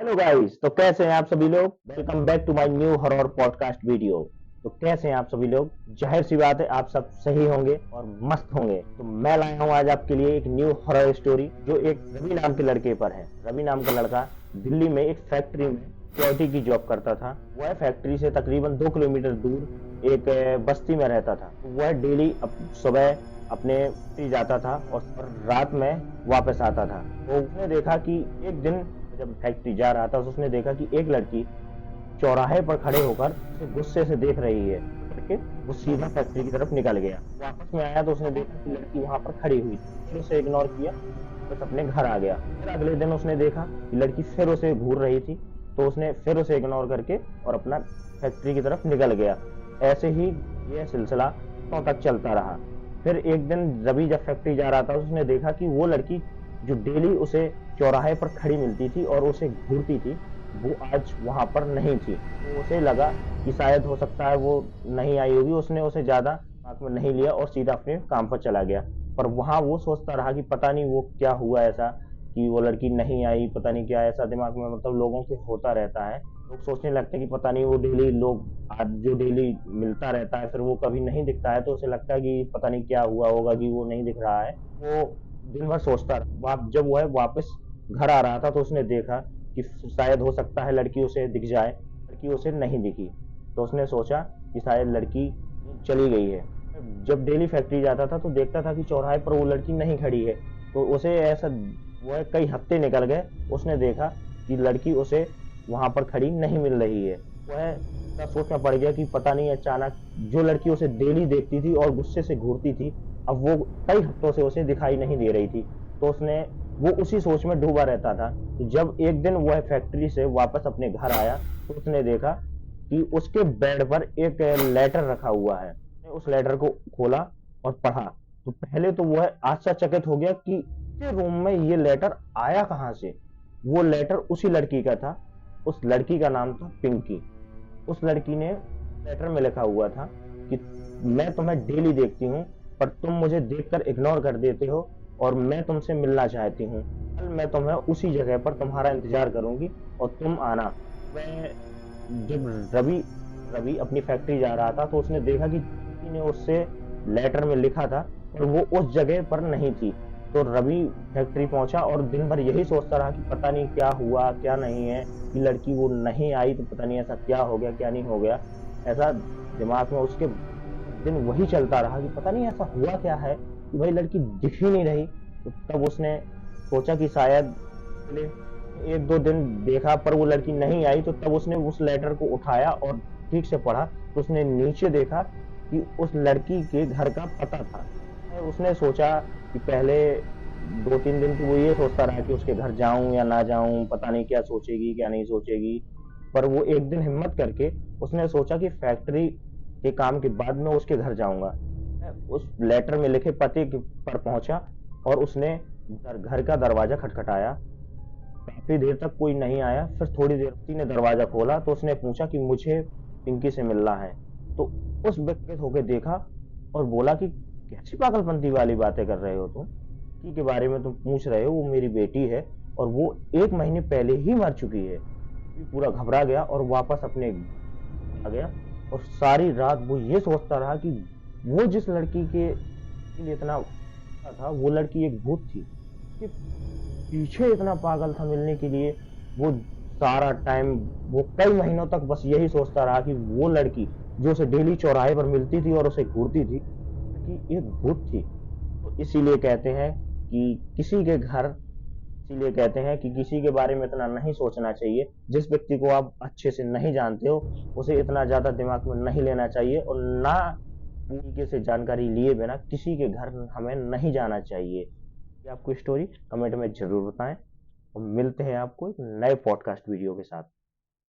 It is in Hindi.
हेलो गाइस, तो कैसे हैं आप सभी लोग। Welcome back to my new horror podcast video. तो कैसे हैं आप सभी लोग। जाहिर सी बात है आप सब सही होंगे और मस्त होंगे। तो मैं लाया हूं आज आपके लिए एक न्यू हॉरर स्टोरी जो एक रवि नाम के लड़के पर है। रवि नाम का लड़का दिल्ली में एक फैक्ट्री में सिक्योरिटी की जॉब करता था। वह फैक्ट्री से तकरीबन 2 किलोमीटर दूर एक बस्ती में रहता था। वह डेली सुबह अपने फैक्ट्री जाता था और रात में वापस आता था। तो उसने देखा कि एक दिन जब फैक्ट्री जा रहा था तो उसने देखा कि एक लड़की चौराहे पर खड़े होकर उसे गुस्से से देख रही है। करके वो सीधा फैक्ट्री की तरफ निकल गया। वापस में आया तो उसने देखा कि लड़की वहां पर खड़ी हुई थी। फिर उसे इग्नोर किया, बस अपने घर आ गया। फिर अगले दिन उसने देखा कि लड़की फिर उसे घूर रही थी, तो उसने फिर उसे इग्नोर करके और अपना फैक्ट्री की तरफ निकल गया। ऐसे ही यह सिलसिला कब तक चलता रहा। फिर एक दिन रवि जब फैक्ट्री जा रहा था उसने देखा कि वो लड़की जो डेली उसे चौराहे पर खड़ी मिलती थी और उसे घूरती थी, वो आज वहां पर नहीं थी। तो उसे लगा कि शायद हो सकता है वो नहीं आई होगी। उसने उसे ज्यादा दिमाग में नहीं लिया और सीधा अपने काम पर चला गया। पर वहां वो सोचता रहा कि पता नहीं वो क्या हुआ ऐसा कि वो लड़की नहीं आई। पता नहीं क्या ऐसा दिमाग में मतलब लोगों के होता रहता है। लोग सोचने लगते हैं कि पता नहीं वो डेली लोग आज जो डेली मिलता रहता है फिर वो कभी नहीं दिखता है, तो उसे लगता है कि पता नहीं क्या हुआ होगा कि वो नहीं दिख रहा है। वो दिन भर सोचता रहा। जब वह वापस घर आ रहा था तो उसने देखा कि शायद हो सकता है लड़की उसे दिख जाए। लड़की उसे नहीं दिखी। तो उसने सोचा कि शायद लड़की चली गई है। जब डेली फैक्ट्री जाता था तो देखता था कि चौराहे पर वो लड़की नहीं खड़ी है। तो उसे ऐसा वह कई हफ्ते निकल गए। उसने देखा कि लड़की उसे वहां पर खड़ी नहीं मिल रही है। वह इतना सोच में पड़ गया कि पता नहीं अचानक जो लड़की उसे डेली देखती थी और गुस्से से घूरती थी, अब वो कई हफ्तों से उसे दिखाई नहीं दे रही थी। तो उसने वो उसी सोच में डूबा रहता था। तो जब एक दिन वह फैक्ट्री से वापस अपने घर आया तो उसने देखा कि उसके बेड पर एक लेटर रखा हुआ है। उसने उस लेटर को खोला और पढ़ा। तो पहले तो वह आश्चर्यचकित हो गया कि उसके रूम में ये लेटर आया कहाँ से। वो लेटर उसी लड़की का था। उस लड़की का नाम था पिंकी। उस लड़की ने लेटर में लिखा हुआ था कि मैं तुम्हें डेली देखती हूँ पर तुम मुझे देखकर इग्नोर कर देते हो और मैं तुमसे मिलना चाहती हूँ। कल मैं तुम्हें उसी जगह पर तुम्हारा इंतजार करूंगी और तुम आना। मैं जब रवि रवि अपनी फैक्ट्री जा रहा था तो उसने देखा कि किसी ने उससे लेटर में लिखा था और वो उस जगह पर नहीं थी। तो रवि फैक्ट्री पहुंचा और दिन भर यही सोचता रहा कि पता नहीं क्या हुआ क्या नहीं है, कि लड़की वो नहीं आई तो पता नहीं ऐसा क्या हो गया क्या नहीं हो गया। ऐसा दिमाग में उसके दिन वही चलता रहा कि पता नहीं ऐसा हुआ क्या है कि भाई लड़की दिख ही नहीं रही। तो तब उसने सोचा कि शायद अगले 1-2 दिन देखा पर वो लड़की नहीं आई। तो तब उसने उस लेटर को उठाया और ठीक से पढ़ा तो उसने नीचे देखा कि उस लड़की के घर का पता था। उसने सोचा कि पहले 2-3 दिन तो वो ये सोचता रहा कि उसके घर जाऊं या ना जाऊं, पता नहीं क्या सोचेगी क्या नहीं सोचेगी। पर वो एक दिन हिम्मत करके उसने सोचा कि फैक्ट्री के काम के बाद मैं उसके घर जाऊंगा। उस लेटर में लिखे पते पर पहुंचा और उसने घर का दरवाजा खटखटाया। काफी देर तक कोई नहीं आया। फिर थोड़ी देर किसी ने दरवाजा खोला तो उसने पूछा कि मुझे पिंकी से मिलना है। तो उस व्यक्ति होके देखा और बोला कि कैसी पागलपंती वाली बातें कर रहे हो तुम। पिंकी के बारे में तुम पूछ रहे हो, वो मेरी बेटी है और वो 1 महीने पहले ही मर चुकी है। पूरा घबरा गया और वापस अपने आ गया। और सारी रात वो ये सोचता रहा कि वो जिस लड़की के लिए इतना था वो लड़की एक भूत थी। उसके पीछे इतना पागल था मिलने के लिए। वो सारा टाइम वो कई महीनों तक बस यही सोचता रहा कि वो लड़की जो उसे डेली चौराहे पर मिलती थी और उसे घूरती थी, कि एक भूत थी। तो इसीलिए कहते हैं कि किसी के बारे में इतना नहीं सोचना चाहिए। जिस व्यक्ति को आप अच्छे से नहीं जानते हो उसे इतना ज्यादा दिमाग में नहीं लेना चाहिए और ना पूरी तरीके से जानकारी लिए बिना किसी के घर हमें नहीं जाना चाहिए। ये आपको स्टोरी कमेंट में जरूर बताएं और मिलते हैं आपको एक नए पॉडकास्ट वीडियो के साथ।